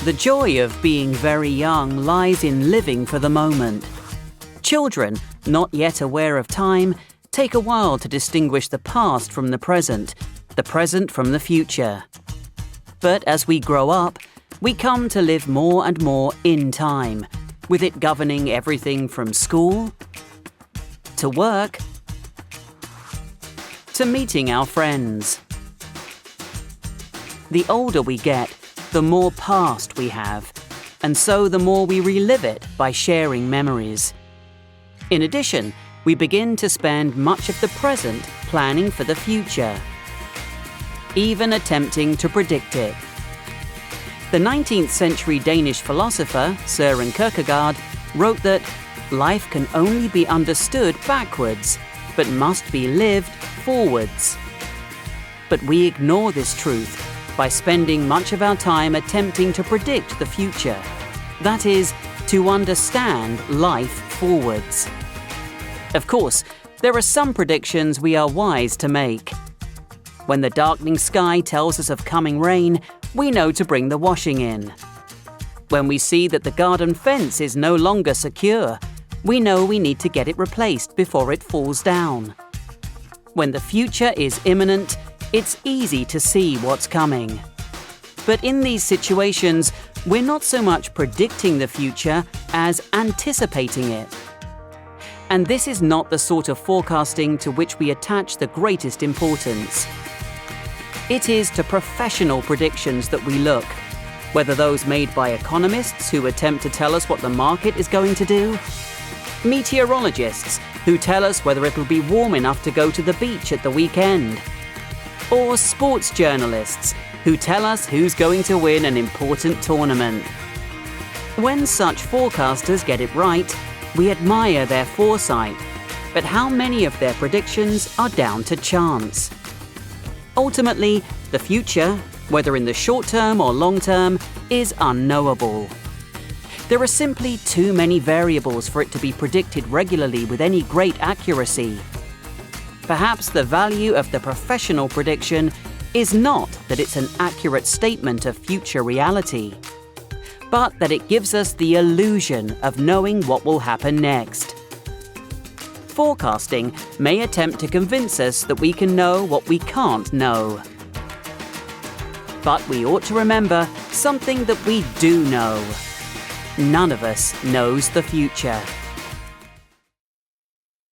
The joy of being very young lies in living for the moment. Children, not yet aware of time, take a while to distinguish the past from the present from the future. But as we grow up, we come to live more and more in time, with it governing everything from school, to work, to meeting our friends. The older we get, the more past we have, and so the more we relive it by sharing memories. In addition, we begin to spend much of the present planning for the future, even attempting to predict it. The 19th century Danish philosopher Søren Kierkegaard wrote that life can only be understood backwards, but must be lived forwards. But we ignore this truth by spending much of our time attempting to predict the future. That is, to understand life forwards. Of course, there are some predictions we are wise to make. When the darkening sky tells us of coming rain, we know to bring the washing in. When we see that the garden fence is no longer secure, we know we need to get it replaced before it falls down. When the future is imminent, it's easy to see what's coming. But in these situations, we're not so much predicting the future as anticipating it. And this is not the sort of forecasting to which we attach the greatest importance. It is to professional predictions that we look, whether those made by economists who attempt to tell us what the market is going to do, meteorologists who tell us whether it'll be warm enough to go to the beach at the weekend, or sports journalists who tell us who's going to win an important tournament. When such forecasters get it right, we admire their foresight, but how many of their predictions are down to chance? Ultimately, the future, whether in the short term or long term, is unknowable. There are simply too many variables for it to be predicted regularly with any great accuracy. Perhaps the value of the professional prediction is not that it's an accurate statement of future reality, but that it gives us the illusion of knowing what will happen next. Forecasting may attempt to convince us that we can know what we can't know. But we ought to remember something that we do know. None of us knows the future.